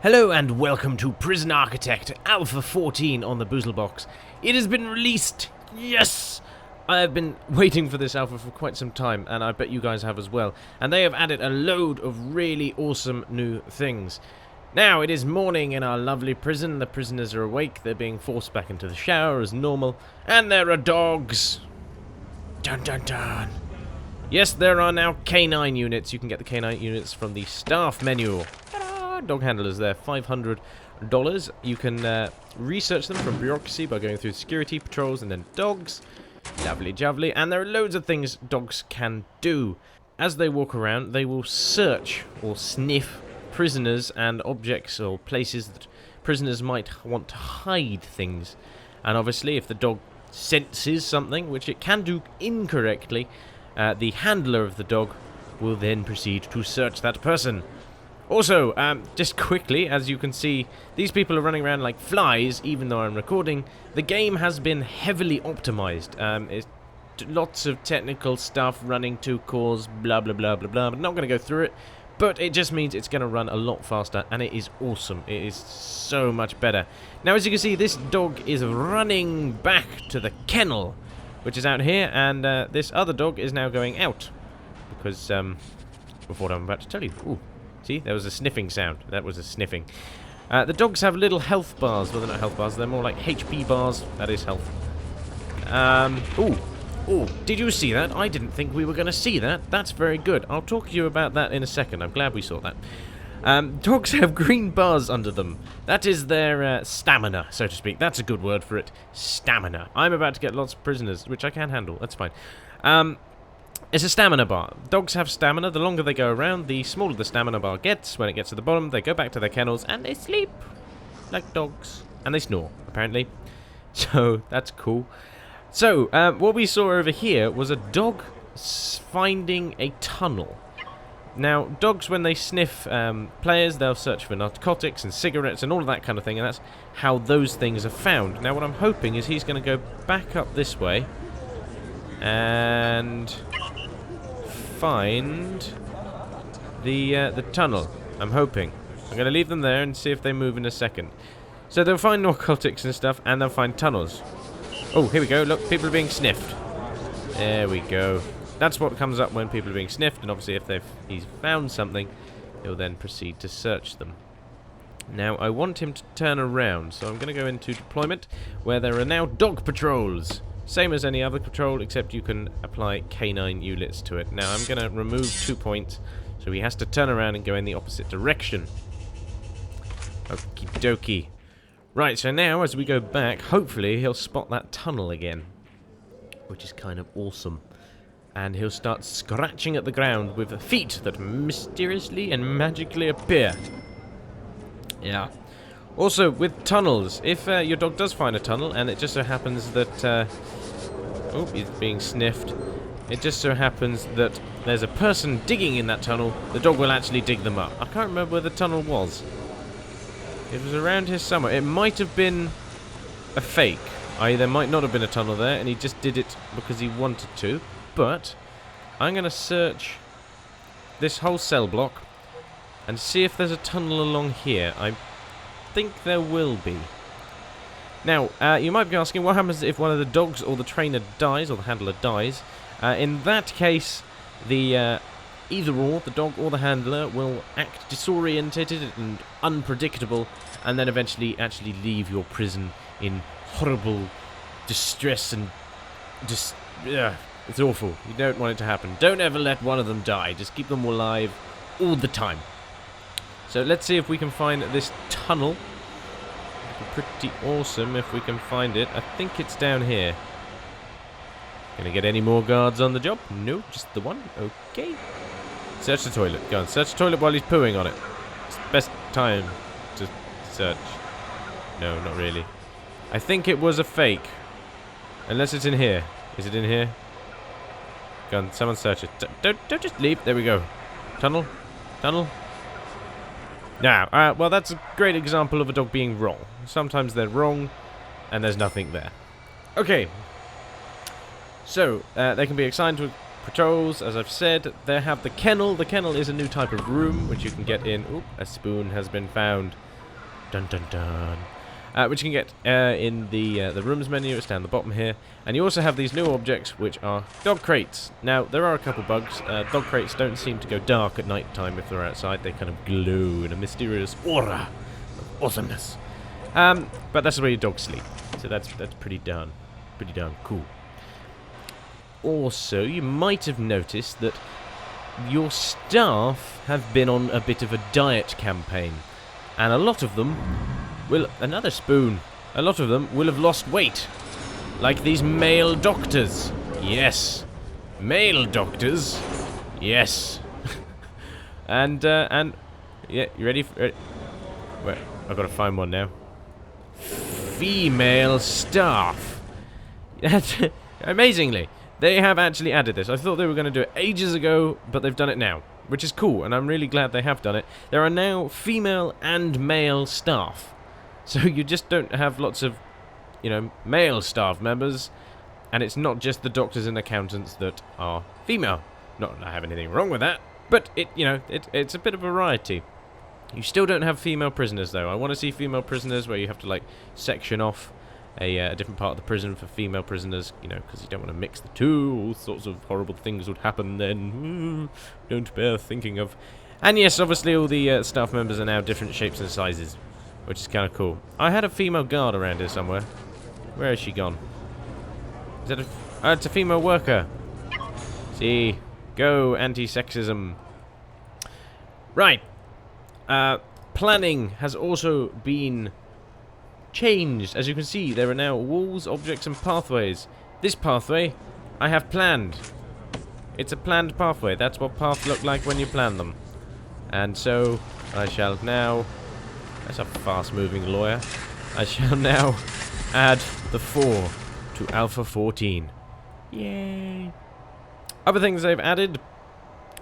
Hello and welcome to Prison Architect Alpha 14 on the BoozleBox. It has been released! Yes! I have been waiting for this alpha for quite some time, and I bet you guys have as well. And they have added a load of really awesome new things. Now, it is morning in our lovely prison. The prisoners are awake. They're being forced back into the shower as normal. And there are dogs! Dun dun dun! Yes, there are now canine units. You can get the canine units from the staff menu. Dog handlers there, $500. You can research them from bureaucracy by going through security patrols and then dogs. Lovely jubbly. And there are loads of things dogs can do. As they walk around, they will search or sniff prisoners and objects or places that prisoners might want to hide things. And obviously, if the dog senses something, which it can do incorrectly, the handler of the dog will then proceed to search that person. Also, just quickly, as you can see, these people are running around like flies, even though I'm recording. The game has been heavily optimized. It's lots of technical stuff, running 2 cores, blah, blah, blah, blah, blah. I'm not going to go through it, but it just means it's going to run a lot faster, and it is awesome. It is so much better. Now, as you can see, this dog is running back to the kennel, which is out here, and this other dog is now going out, because, of what I'm about to tell you. Ooh. See, there was a sniffing sound. That was a sniffing. The dogs have little health bars. Well, they're not health bars. They're more like HP bars. That is health. Ooh, did you see that? I didn't think we were going to see that. That's very good. I'll talk to you about that in a second. I'm glad we saw that. Dogs have green bars under them. That is their stamina, so to speak. That's a good word for it. Stamina. I'm about to get lots of prisoners, which I can handle. That's fine. It's a stamina bar. Dogs have stamina. The longer they go around, the smaller the stamina bar gets. When it gets to the bottom, they go back to their kennels and they sleep like dogs. And they snore, apparently. So, that's cool. So, what we saw over here was a dog finding a tunnel. Now, dogs, when they sniff players, they'll search for narcotics and cigarettes and all of that kind of thing. And that's how those things are found. Now, what I'm hoping is he's going to go back up this way and find the tunnel. I'm hoping. I'm going to leave them there and see if they move in a second. So they'll find narcotics and stuff, and they'll find tunnels. Oh, here we go. Look, people are being sniffed. There we go. That's what comes up when people are being sniffed, and obviously if he's found something, he'll then proceed to search them. Now, I want him to turn around, so I'm going to go into deployment, where there are now dog patrols. Same as any other patrol, except you can apply canine units to it. Now, I'm going to remove 2 points, so he has to turn around and go in the opposite direction. Okie dokie. Right, so now, as we go back, hopefully he'll spot that tunnel again, which is kind of awesome. And he'll start scratching at the ground with feet that mysteriously and magically appear. Yeah. Also, with tunnels, if your dog does find a tunnel, and it just so happens that... oh, he's being sniffed. It just so happens that there's a person digging in that tunnel, the dog will actually dig them up. I can't remember where the tunnel was. It was around here somewhere. It might have been a fake. There might not have been a tunnel there, and he just did it because he wanted to. But I'm going to search this whole cell block and see if there's a tunnel along here. I think there will be. Now, you might be asking, what happens if one of the dogs or the trainer dies, or the handler dies? In that case, the either or, the dog or the handler, will act disorientated and unpredictable, and then eventually actually leave your prison in horrible distress and just... it's awful. You don't want it to happen. Don't ever let one of them die. Just keep them alive all the time. So let's see if we can find this tunnel. It'd be pretty awesome if we can find it. I think it's down here. Gonna get any more guards on the job? No, just the one. Okay. Search the toilet. Go on, search the toilet while he's pooing on it. It's the best time to search. No, not really. I think it was a fake. Unless it's in here. Is it in here? Go on, someone search it. Don't just leave. There we go. Tunnel. Tunnel. Now, well, that's a great example of a dog being wrong. Sometimes they're wrong, and there's nothing there. Okay. So, they can be assigned to patrols, as I've said. They have the kennel. The kennel is a new type of room, which you can get in. Oop, a spoon has been found. Dun dun dun. Which you can get in the rooms menu. It's down the bottom here. And you also have these new objects, which are dog crates. Now, there are a couple bugs. Dog crates don't seem to go dark at night time if they're outside. They kind of glow in a mysterious aura of awesomeness. But that's where your dogs sleep. So that's pretty darn cool. Also, you might have noticed that your staff have been on a bit of a diet campaign. And a lot of them will... Another spoon. A lot of them will have lost weight. Like these male doctors. Yes. Male doctors. Yes. and... Yeah, you ready? Wait, I've got to find one now. Female staff. Amazingly, they have actually added this. I thought they were going to do it ages ago, but they've done it now. Which is cool, and I'm really glad they have done it. There are now female and male staff. So you just don't have lots of, male staff members. And it's not just the doctors and accountants that are female. Not that I have anything wrong with that. But, it's a bit of variety. You still don't have female prisoners, though. I want to see female prisoners where you have to, section off a different part of the prison for female prisoners, because you don't want to mix the two. All sorts of horrible things would happen then. Don't bear thinking of. And yes, obviously all the staff members are now different shapes and sizes, which is kind of cool. I had a female guard around here somewhere. Where has she gone? Is that it's a female worker. See, go anti-sexism. Right. Planning has also been changed. As you can see, there are now walls, objects, and pathways. This pathway, I have planned. It's a planned pathway. That's what paths look like when you plan them. And so, I shall now... That's a fast-moving lawyer. I shall now add the 4 to Alpha 14. Yay! Other things they've added...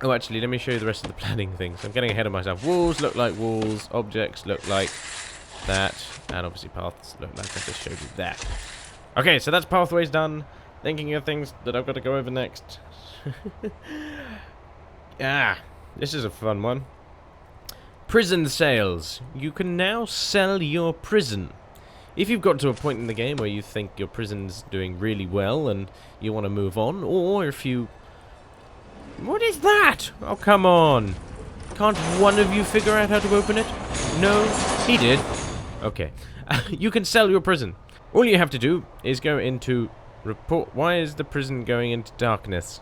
Oh, actually, let me show you the rest of the planning things. I'm getting ahead of myself. Walls look like walls. Objects look like that. And obviously paths look like I just showed you that. Okay, so that's pathways done. Thinking of things that I've got to go over next. This is a fun one. Prison sales. You can now sell your prison. If you've got to a point in the game where you think your prison's doing really well and you want to move on, or if you... What is that? Oh, come on. Can't one of you figure out how to open it? No? He did. Okay. You can sell your prison. All you have to do is go into report. Why is the prison going into darkness?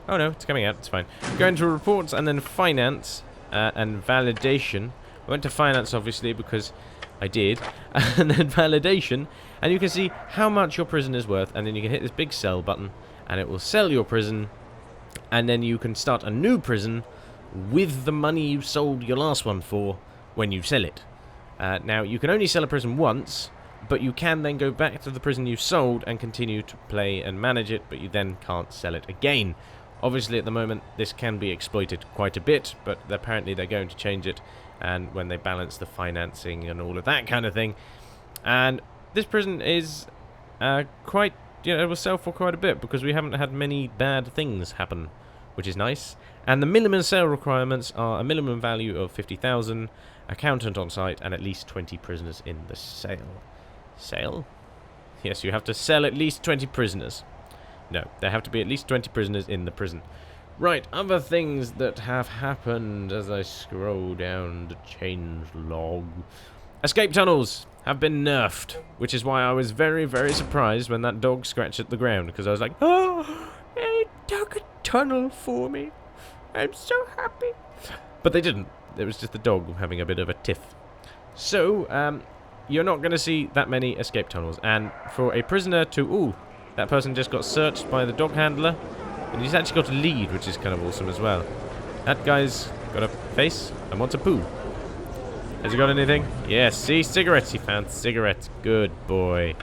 Oh no, it's coming out. It's fine. Go into reports and then finance and validation. I went to finance obviously because I did. And then validation. And you can see how much your prison is worth. And then you can hit this big sell button and it will sell your prison. And then you can start a new prison with the money you sold your last one for when you sell it. Now, you can only sell a prison once, but you can then go back to the prison you sold and continue to play and manage it, but you then can't sell it again. Obviously, at the moment, this can be exploited quite a bit, but apparently they're going to change it, and when they balance the financing and all of that kind of thing. And this prison is quite... it will sell for quite a bit, because we haven't had many bad things happen, which is nice. And the minimum sale requirements are a minimum value of 50,000, accountant on site, and at least 20 prisoners in the sale. Sale? Yes, you have to sell at least 20 prisoners. No, there have to be at least 20 prisoners in the prison. Right, other things that have happened as I scroll down the change log. Escape tunnels have been nerfed, which is why I was very, very surprised when that dog scratched at the ground, because I was like, oh, they dug a tunnel for me. I'm so happy. But they didn't. It was just the dog having a bit of a tiff. So, you're not going to see that many escape tunnels. And for a prisoner to... Ooh, that person just got searched by the dog handler. And he's actually got a lead, which is kind of awesome as well. That guy's got a face and wants a poo. Has he got anything? Yes, see, cigarettes. He found cigarettes. Good boy.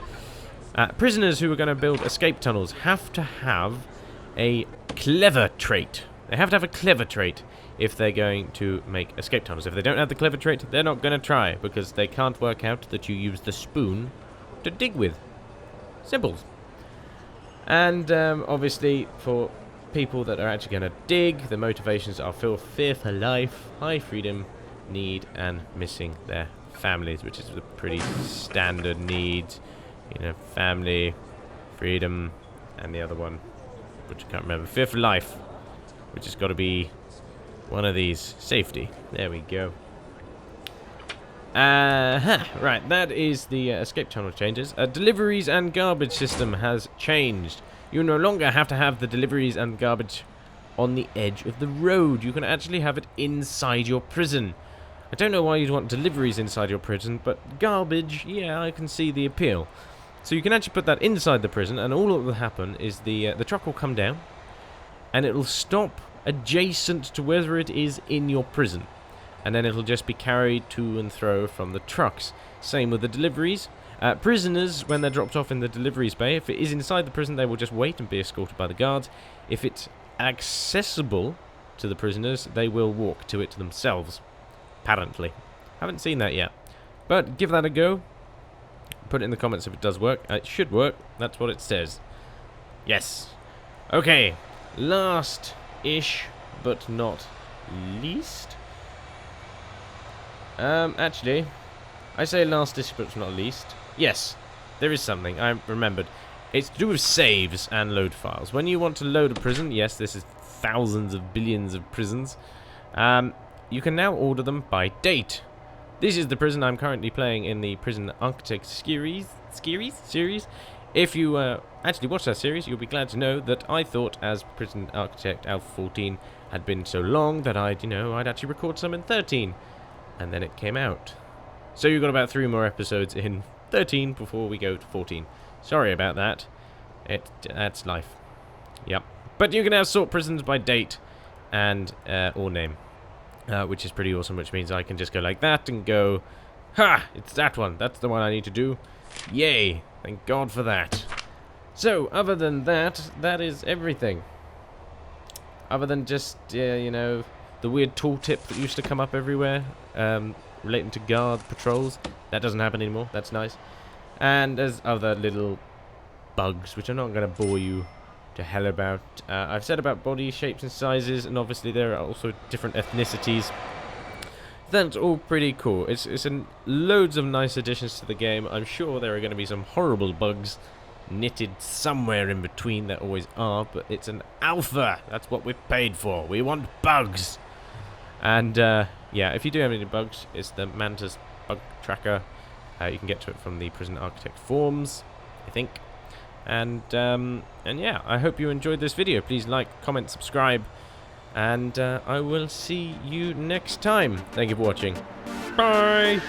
Prisoners who are going to build escape tunnels have to have a clever trait. They have to have a clever trait if they're going to make escape tunnels. If they don't have the clever trait, they're not going to try, because they can't work out that you use the spoon to dig with. Simple. And obviously, for people that are actually going to dig. The motivations are fear for life, high freedom, need, and missing their families, which is a pretty standard need. You know, family, freedom, and the other one, which I can't remember. Fear for life, which has got to be one of these. Safety. There we go. Right, that is the escape tunnel changes. Deliveries and garbage system has changed. You no longer have to have the deliveries and garbage on the edge of the road. You can actually have it inside your prison. I don't know why you'd want deliveries inside your prison, but garbage, yeah, I can see the appeal. So you can actually put that inside the prison, and all that will happen is the truck will come down, and it will stop adjacent to whether it is in your prison. And then it'll just be carried to and fro from the trucks. Same with the deliveries. Prisoners, when they're dropped off in the deliveries bay, if it is inside the prison, they will just wait and be escorted by the guards. If it's accessible to the prisoners, they will walk to it themselves. Apparently. Haven't seen that yet. But give that a go. Put it in the comments if it does work. It should work. That's what it says. Yes. Okay. Last-ish, but not least. Actually, I say last-ish, but not least. Yes, there is something. I remembered. It's to do with saves and load files. When you want to load a prison, yes, this is thousands of billions of prisons, you can now order them by date. This is the prison I'm currently playing in the Prison Architect series. If you actually watch that series, you'll be glad to know that I thought, as Prison Architect Alpha 14 had been so long, that I'd actually record some in 13. And then it came out. So you've got about 3 more episodes in 13 before we go to 14. Sorry about that. That's life. Yep. But you can now sort prisons by date and or name, which is pretty awesome, which means I can just go like that and go, ha! It's that one. That's the one I need to do. Yay! Thank God for that. So, other than that, that is everything. Other than just, the weird tooltip that used to come up everywhere, relating to guard patrols. That doesn't happen anymore. That's nice. And there's other little bugs, which I'm not going to bore you to hell about. I've said about body shapes and sizes, and obviously there are also different ethnicities. That's all pretty cool. It's loads of nice additions to the game. I'm sure there are going to be some horrible bugs knitted somewhere in between. There always are, but it's an alpha. That's what we're paid for. We want bugs. And yeah, if you do have any bugs, it's the Mantis bug tracker. You can get to it from the Prison Architect forums, I think. And yeah, I hope you enjoyed this video. Please like, comment, subscribe, and I will see you next time. Thank you for watching. Bye.